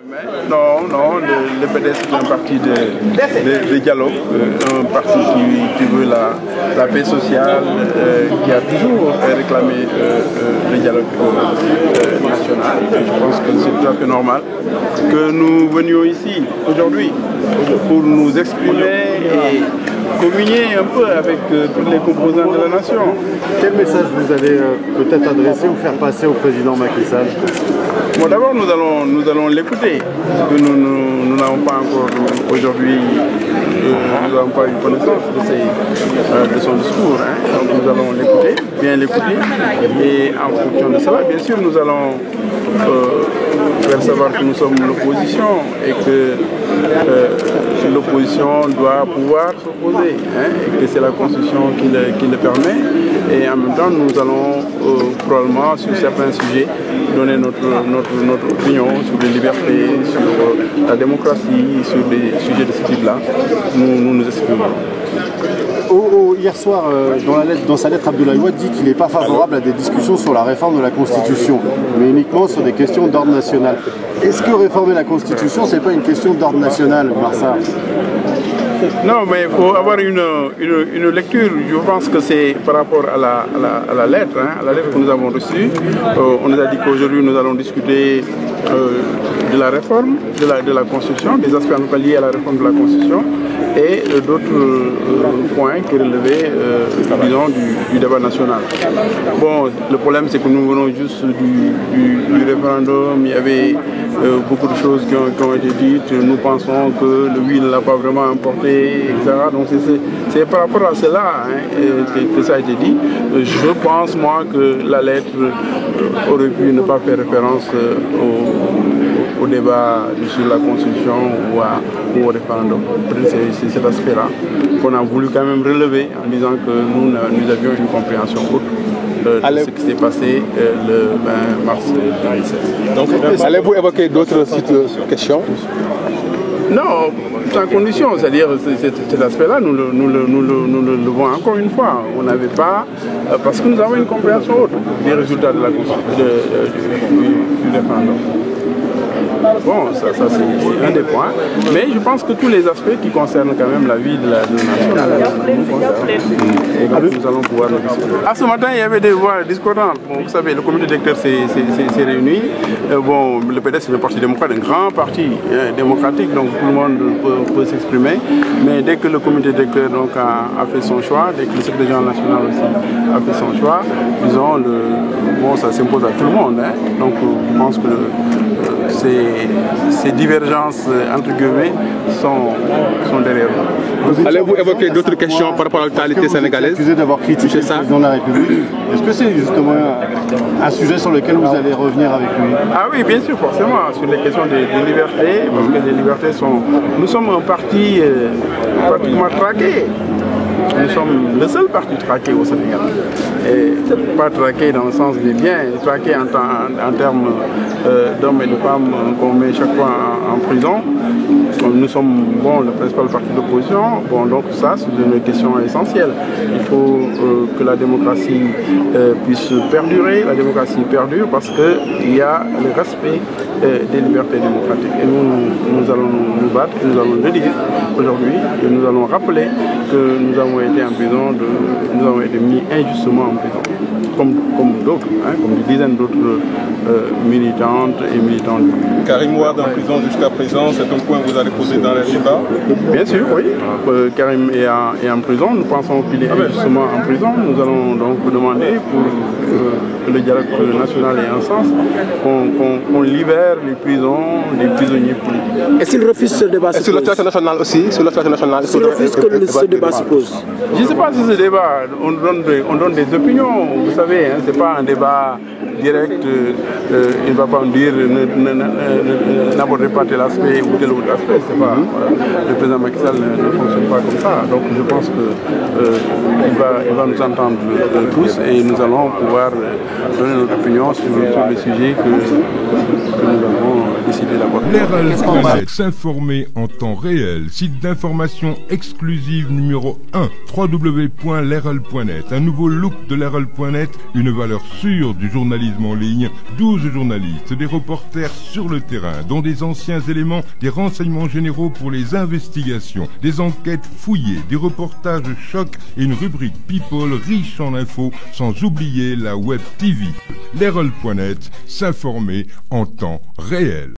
Non, le PDS est un parti de dialogue, un parti qui veut la paix sociale, qui a toujours réclamé le dialogue national. Je pense que c'est tout à fait normal que nous venions ici aujourd'hui pour nous exprimer et communier un peu avec toutes les composantes de la nation. Quel message vous allez peut-être adresser ou faire passer au président Macky Sall? Bon, d'abord, nous allons l'écouter, parce que nous n'avons pas encore aujourd'hui, nous n'avons pas eu connaissance de son discours. Hein. Donc nous allons l'écouter, bien l'écouter, et en fonction de cela, bien sûr, nous allons faire savoir que nous sommes l'opposition et que l'opposition doit pouvoir s'opposer, hein, et que c'est la Constitution qui le permet. Et en même temps, nous allons probablement, sur certains sujets, donner notre opinion sur les libertés, sur la démocratie, sur des sujets de ce type-là. Nous exprimons. Hier soir, dans sa lettre, Abdoulaye Wade dit qu'il n'est pas favorable à des discussions sur la réforme de la Constitution, mais uniquement sur des questions d'ordre national. Est-ce que réformer la Constitution, ce n'est pas une question d'ordre national, Marsa? Non, mais il faut avoir une lecture. Je pense que c'est par rapport à la lettre, hein, à la lettre que nous avons reçue. On nous a dit qu'aujourd'hui nous allons discuter de la réforme de la Constitution, des aspects liés à la réforme de la Constitution et d'autres points qui relevaient, disons, du débat national. Bon, le problème c'est que nous venons juste du référendum, il y avait beaucoup de choses qui ont été dites, nous pensons que le oui ne l'a pas vraiment emporté, etc. Donc c'est par rapport à cela, hein, que ça a été dit. Je pense moi que la lettre aurait pu ne pas faire référence au débat sur la Constitution ou au référendum. C'est cet aspect-là qu'on a voulu quand même relever en disant que nous avions une compréhension haute de ce qui s'est passé le 20 mars 2016. Donc, allez-vous évoquer d'autres questions? Non, sans condition, c'est-à-dire cet aspect-là, nous le levons encore une fois. On n'avait pas, parce que nous avons une compréhension haute des résultats de du référendum. Bon, ça c'est un des points, mais je pense que tous les aspects qui concernent quand même la vie de la nation, et donc nous allons pouvoir le discuter. À ce matin, il y avait des voix discordantes. Bon, vous savez, le comité directeur s'est réuni. Bon, le PDS c'est un parti démocrate, un grand parti démocratique, donc tout le monde peut s'exprimer. Mais dès que le comité directeur donc, a fait son choix, dès que le secrétaire général national aussi a fait son choix, disons, bon, ça s'impose à tout le monde. Hein. Donc je pense que ces divergences entre guillemets sont derrière nous. Allez-vous évoquer d'autres questions par rapport à l'actualité sénégalaise? Accusé d'avoir critiqué le président de la République. Est-ce que c'est justement un sujet sur lequel vous allez revenir avec lui? Ah oui, bien sûr, forcément, sur les questions des libertés, parce que les libertés sont... Nous sommes un parti pratiquement traqué. Nous sommes le seul parti traqué au Sénégal. Et pas traqué dans le sens des biens, traqué en termes d'hommes et de femmes qu'on met chaque fois en prison. Nous sommes le principal parti d'opposition. Bon, donc ça, c'est une question essentielle. Il faut que la démocratie puisse perdurer. La démocratie perdure parce qu'il y a le respect des libertés démocratiques. Et nous allons nous battre, nous allons le dire aujourd'hui, et nous allons rappeler que nous avons été en prison, nous avons été mis injustement en prison. Comme d'autres, hein, comme des dizaines d'autres militantes et militants. Karim Wade en prison jusqu'à présent, c'est un point que vous allez poser dans les débats? Bien sûr, oui. Karim est en prison, nous pensons qu'il est justement en prison. Nous allons donc demander pour que le dialogue national ait un sens, qu'on libère les prisons, les prisonniers politiques. Est-ce qu'il refuse ce débat? Et sur le théâtre national aussi? Sur le théâtre national, est-ce qu'il refuse que ce débat se pose? Je ne sais pas si ce débat, on donne des opinions, vous savez, hein, c'est pas un débat direct, il ne va pas me dire n'abordez pas tel aspect ou tel autre aspect, c'est pas, le président Macky Sall ne fonctionne pas comme ça, donc je pense qu'il va nous entendre tous et nous allons pouvoir donner notre opinion sur les sujets que nous avons décidé d'aborder. L'RL.net, s'informer en temps réel, site d'information exclusive numéro 1, www.lerl.net, un nouveau look de l'RL.net une valeur sûre du journalisme en ligne. 12 journalistes, des reporters sur le terrain, dont des anciens éléments, des renseignements généraux pour les investigations, des enquêtes fouillées, des reportages chocs et une rubrique People riche en infos, sans oublier la Web TV. L'Herald.net, s'informer en temps réel.